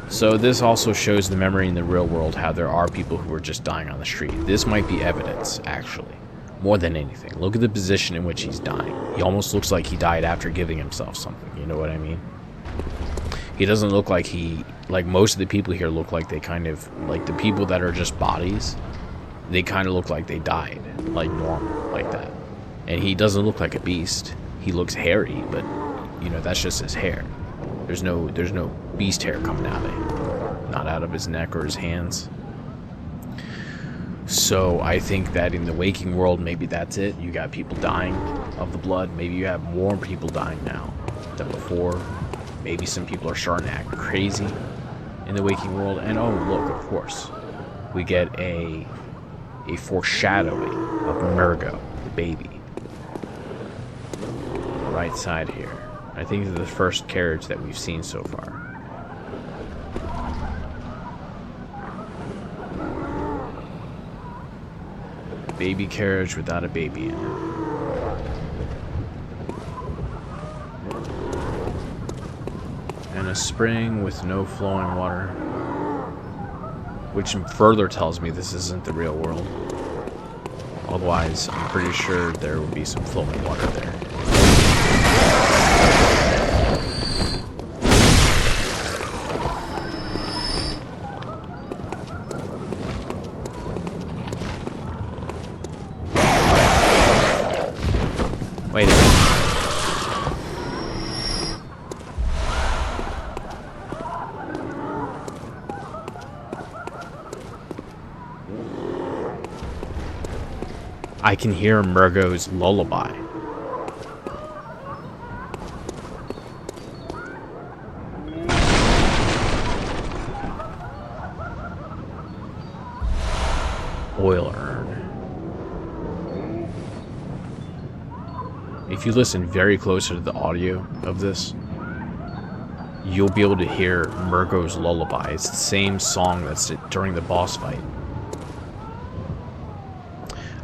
So this also shows the memory in the real world, how there are people who are just dying on the street. This might be evidence, actually. More than anything, look at the position in which he's dying. He almost looks like he died after giving himself something, you know what I mean? He doesn't look like most of the people here look like they kind of, like the people that are just bodies, they kind of look like they died, like normal, like that. And he doesn't look like a beast. He looks hairy, but, you know, that's just his hair. There's no beast hair coming out of him. Not out of his neck or his hands. So I think that in the waking world, maybe that's it. You got people dying of the blood. Maybe you have more people dying now than before. Maybe some people are starting to act crazy in the waking world. And oh, look, of course, we get a foreshadowing of Murgo, the baby. Right side here. I think it's the first carriage that we've seen so far. Baby carriage without a baby in it. And a spring with no flowing water. Which further tells me this isn't the real world. Otherwise, I'm pretty sure there would be some flowing water there. Wait a minute. I can hear Murgo's lullaby. Oil urn. If you listen very close to the audio of this, you'll be able to hear Murgo's lullaby. It's the same song that's during the boss fight.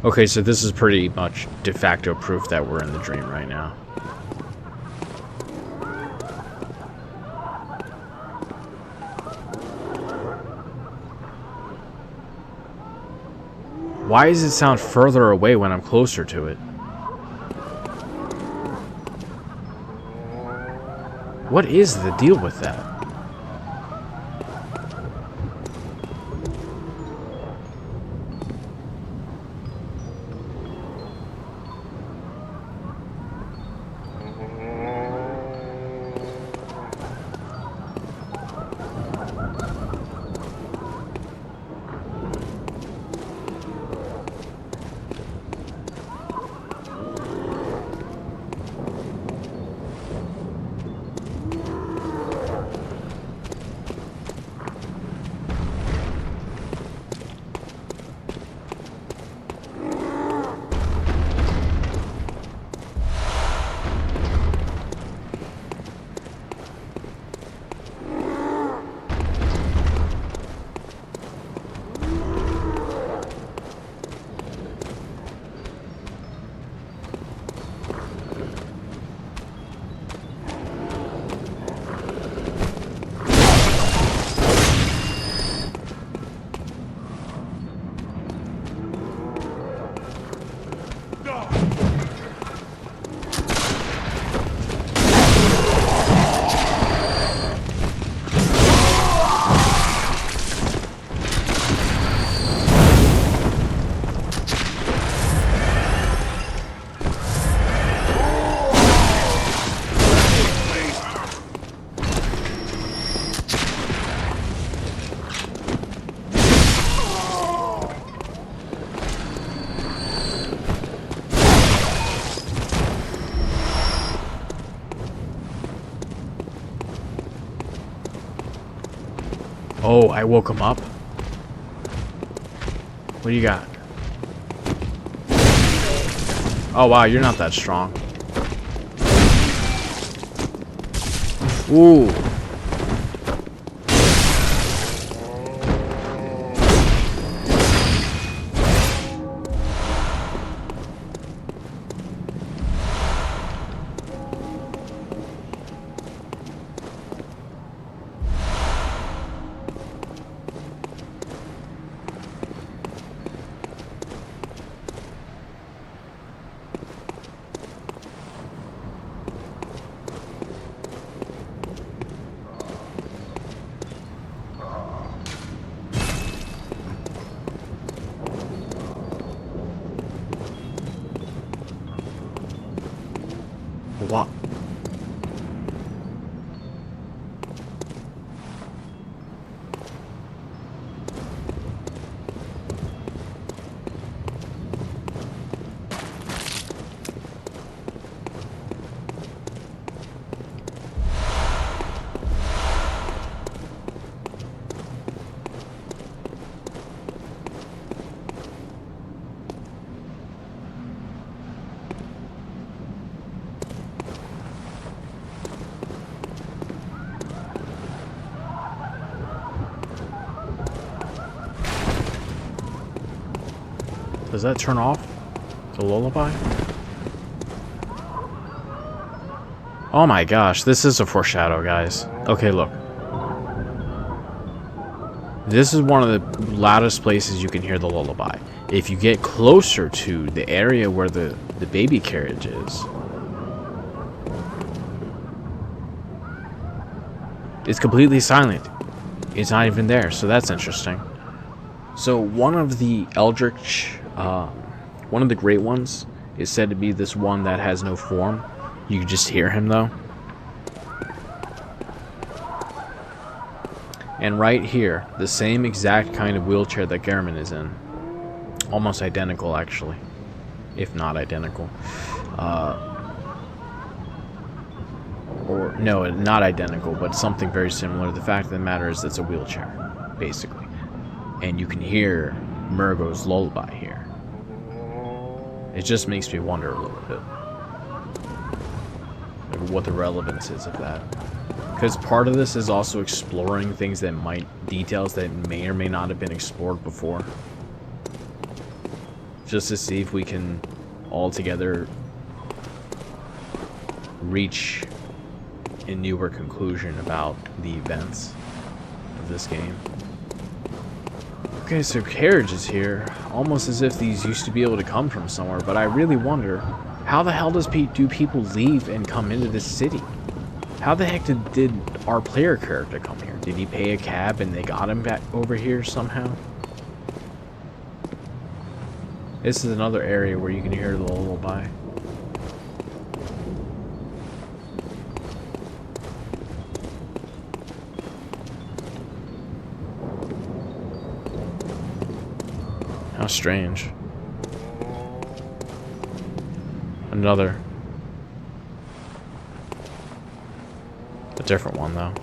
Okay, so this is pretty much de facto proof that we're in the dream right now. Why does it sound further away when I'm closer to it? What is the deal with that? Oh, I woke him up? What do you got? Oh wow, you're not that strong. Ooh. What? Does that turn off the lullaby? Oh my gosh, this is a foreshadow, guys. Okay, look. This is one of the loudest places you can hear the lullaby. If you get closer to the area where the baby carriage is, it's completely silent. It's not even there, so that's interesting. So one of the Eldritch, one of the great ones is said to be this one that has no form. You can just hear him though. And right here, the same exact kind of wheelchair that Gehrman is in. Almost identical, actually. if not identical. Or no, not identical, but something very similar. The fact of the matter is it's a wheelchair, basically. And you can hear Murgo's lullaby here. It just makes me wonder a little bit like what the relevance is of that. Because part of this is also exploring things that details that may or may not have been explored before. Just to see if we can all together reach a newer conclusion about the events of this game. Okay, so carriage is here, almost as if these used to be able to come from somewhere, but I really wonder, how the hell do people leave and come into this city? How the heck did our player character come here? Did he pay a cab and they got him back over here somehow? This is another area where you can hear the lullaby. How strange. Another. A different one, though.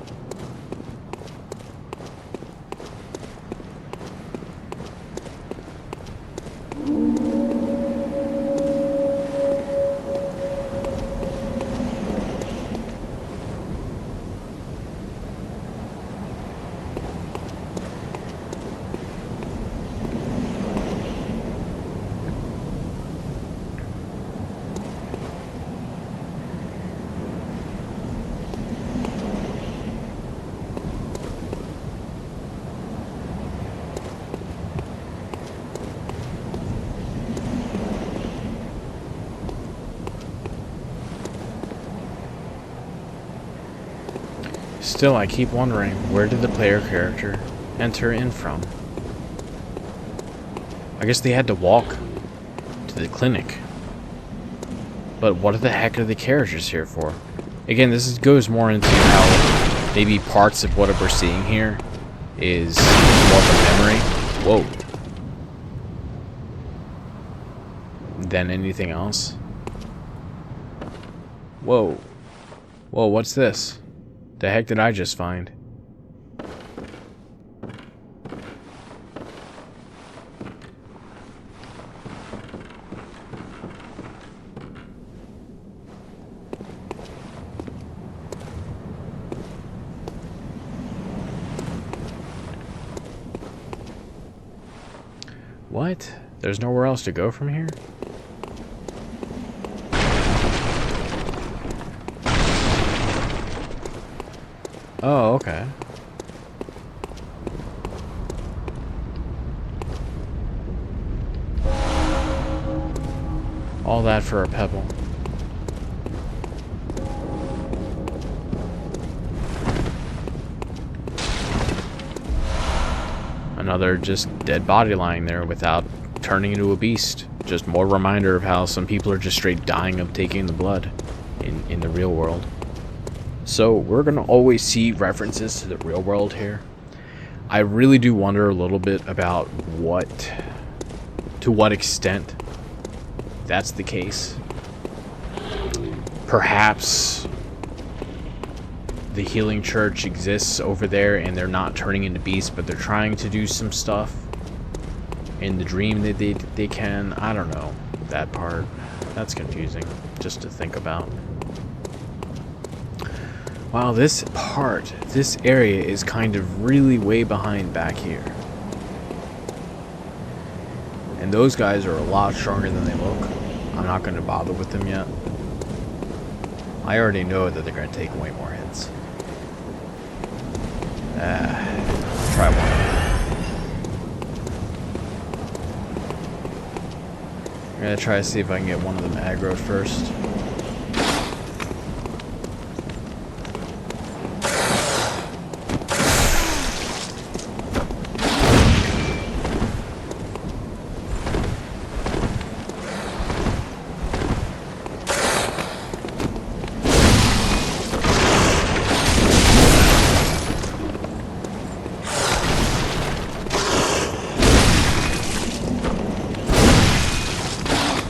Still, I keep wondering, where did the player character enter in from? I guess they had to walk to the clinic. But what the heck are the carriages here for? Again, this goes more into how maybe parts of what we're seeing here is more of a memory. Whoa. Than anything else. Whoa. Whoa, what's this? The heck did I just find? What? There's nowhere else to go from here? Oh, okay. All that for a pebble. Another just dead body lying there without turning into a beast. Just more reminder of how some people are just straight dying of taking the blood in the real world. So we're going to always see references to the real world here. I really do wonder a little bit about to what extent that's the case. Perhaps the healing church exists over there and they're not turning into beasts, but they're trying to do some stuff in the dream that they can. I don't know that part. That's confusing just to think about. Wow, this area is kind of really way behind back here. And those guys are a lot stronger than they look. I'm not going to bother with them yet. I already know that they're going to take way more hits. Try one. I'm going to try to see if I can get one of them aggroed first.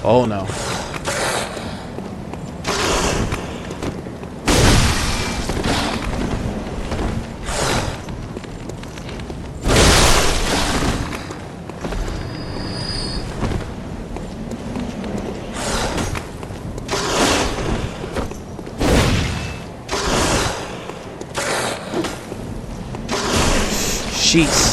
Oh no. Sheets.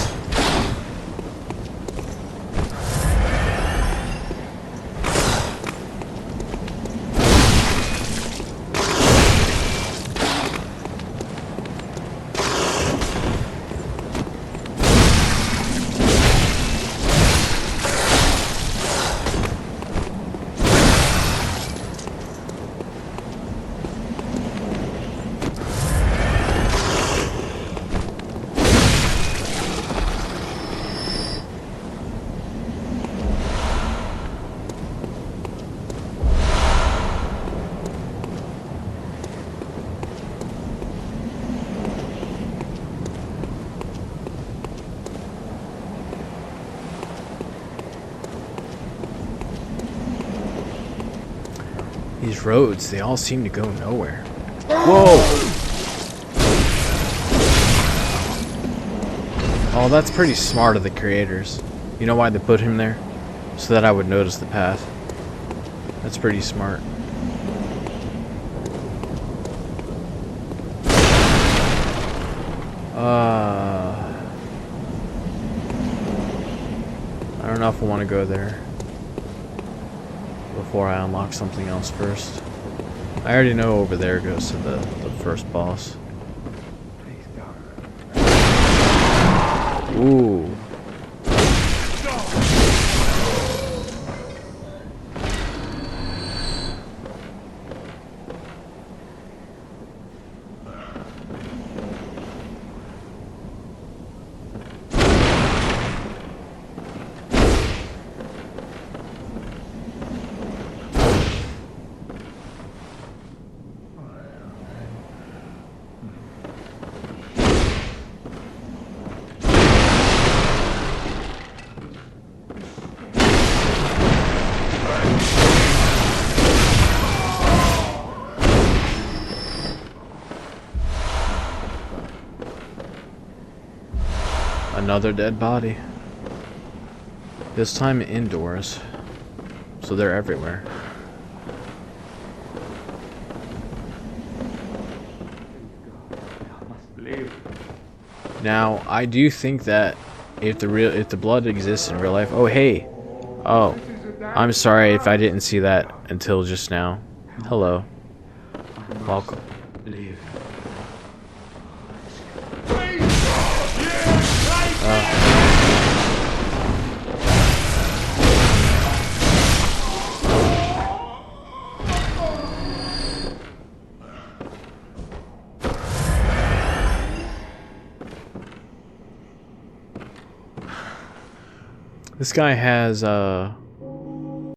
These roads, they all seem to go nowhere. Whoa! Oh, that's pretty smart of the creators. You know why they put him there? So that I would notice the path. That's pretty smart. I don't know if I want to go there before I unlock something else first. I already know over there goes to the first boss. Ooh. Another dead body. This time indoors. So they're everywhere. Now, I do think that if the blood exists in real life. Oh, hey. Oh. I'm sorry if I didn't see that until just now. Hello. Welcome. This guy has